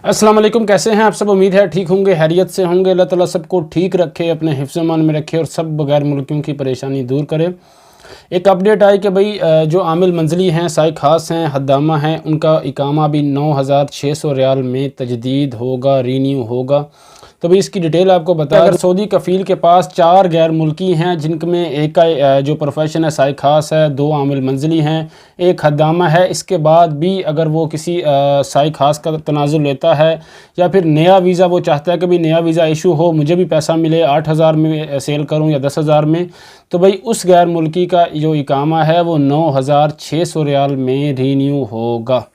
अस्सलाम वालेकुम, कैसे हैं आप सब। उम्मीद है ठीक होंगे, हैरियत से होंगे। अल्लाह ताला सबको ठीक रखे, अपने हिफ्ज़ मान में रखे और सब गैर मुल्कियों की परेशानी दूर करे। एक अपडेट आई कि भाई जो आमिल मंजली हैं, साई खास हैं, हद्दामा हैं, उनका इकामा भी 9600 रियाल में तजदीद होगा, रीन्यू होगा। तो भाई इसकी डिटेल आपको बता, अगर सऊदी कफ़ील के पास 4 गैर मुल्की हैं, जिनमें एक का जो प्रोफेशन है साई खास है, 2 आमिल मंजली हैं, एक हद्दामा है। इसके बाद भी अगर वो किसी साई खास का तनाज़ुल लेता है या फिर नया वीज़ा वो चाहता है कि भाई नया वीज़ा इशू हो, मुझे भी पैसा मिले, 8000 में सेल करूं या 10,000 में, तो भाई उस गैर मुल्की का जो इकामा है वो 9600 रियाल में रीन्यू होगा।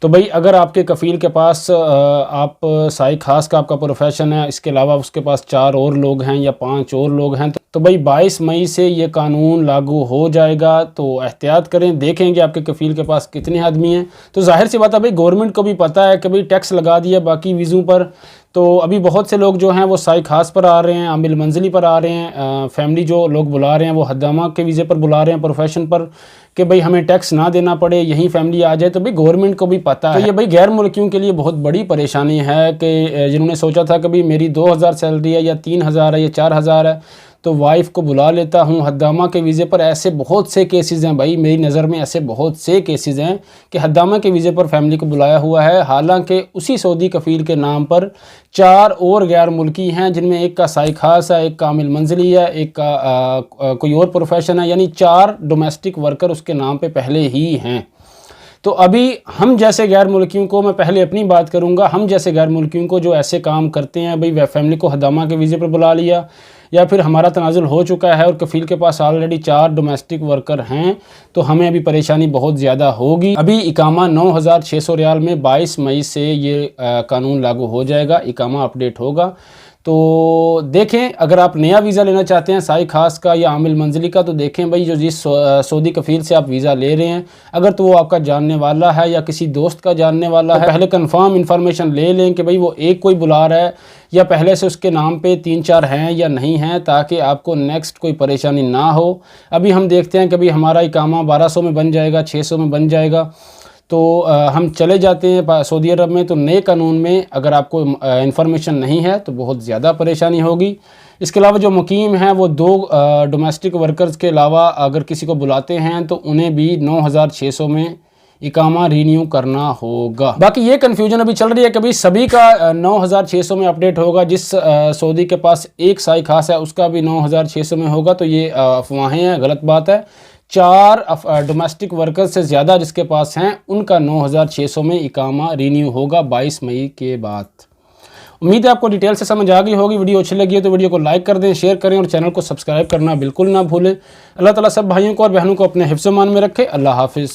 तो भाई अगर आपके कफ़ील के पास आप साई खास का आपका प्रोफेशन है, इसके अलावा उसके पास 4 और लोग हैं या 5 और लोग हैं, तो भाई 22 मई से ये कानून लागू हो जाएगा। तो एहतियात करें, देखेंगे आपके कफ़ील के पास कितने आदमी हैं। तो जाहिर सी बात है भाई, गवर्नमेंट को भी पता है कि भाई टैक्स लगा दिया बाकी वीज़ों पर, तो अभी बहुत से लोग जो हैं वो साई खास पर आ रहे हैं, आमिल मंजली पर आ रहे हैं, फैमिली जो लोग बुला रहे हैं वो हद्दामा के वीज़े पर बुला रहे हैं, प्रोफेशन पर, कि भाई हमें टैक्स ना देना पड़े, यहीं फैमिली आ जाए। तो भाई गवर्नमेंट को भी पता है। तो ये भाई गैर मुल्कियों के लिए बहुत बड़ी परेशानी है कि जिन्होंने सोचा था कि भाई मेरी 2000 सैलरी है या 3000 है या 4000 है, तो वाइफ को बुला लेता हूँ हद्दामा के वीज़े पर। ऐसे बहुत से केसेस हैं भाई, मेरी नज़र में ऐसे बहुत से केसेस हैं कि हद्दामा के वीज़े पर फैमिली को बुलाया हुआ है, हालांकि उसी सऊदी कफ़ील के नाम पर 4 और गैर मुल्की हैं, जिनमें एक का साई खास है, एक का आमिल मंजली है, एक का कोई और प्रोफेशन है, यानी 4 डोमेस्टिक वर्कर उसके नाम पे पहले ही हैं। तो अभी हम जैसे गैर मुल्कियों को, मैं पहले अपनी बात करूंगा, हम जैसे गैर मुल्कियों को जो ऐसे काम करते हैं, भाई वह फैमिली को हद्दामा के वीज़े पर बुला लिया, या फिर हमारा तनाज़ुल हो चुका है और कफ़ील के पास ऑलरेडी 4 डोमेस्टिक वर्कर हैं, तो हमें अभी परेशानी बहुत ज़्यादा होगी। अभी इकामा 9600 रियाल में 22 मई से ये कानून लागू हो जाएगा, इकामा अपडेट होगा। तो देखें, अगर आप नया वीज़ा लेना चाहते हैं साई खास का या आमिल मंजली का, तो देखें भाई जो जिस सऊदी कफ़ील से आप वीज़ा ले रहे हैं, अगर तो वो आपका जानने वाला है या किसी दोस्त का जानने वाला है, पहले कंफर्म इन्फॉर्मेशन ले लें कि भाई वो एक कोई बुला रहा है या पहले से उसके नाम पे 3-4 हैं या नहीं हैं, ताकि आपको नेक्स्ट कोई परेशानी ना हो। अभी हम देखते हैं कि भाई हमारा इकामा 1200 में बन जाएगा, 600 में बन जाएगा, तो हम चले जाते हैं सऊदी अरब में। तो नए कानून में अगर आपको इन्फॉर्मेशन नहीं है तो बहुत ज़्यादा परेशानी होगी। इसके अलावा जो मुकीम हैं वो 2 डोमेस्टिक वर्कर्स के अलावा अगर किसी को बुलाते हैं तो उन्हें भी 9600 में इकामा रीन्यू करना होगा। बाकी ये कन्फ्यूजन अभी चल रही है कि भाई सभी का 9600 में अपडेट होगा, जिस सऊदी के पास एक साई खास है उसका भी 9600 में होगा। तो ये अफवाहें हैं, गलत बात है। 4 डोमेस्टिक वर्कर्स से ज़्यादा जिसके पास हैं उनका 9600 में इकामा रीन्यू होगा 22 मई के बाद। उम्मीद है आपको डिटेल से समझ आ गई होगी। वीडियो अच्छी लगी है तो वीडियो को लाइक कर दें, शेयर करें और चैनल को सब्सक्राइब करना बिल्कुल ना भूलें। अल्लाह ताला सब भाइयों को और बहनों को अपने हिफ्ज़-ए-मान में रखे। अल्लाह हाफिज़।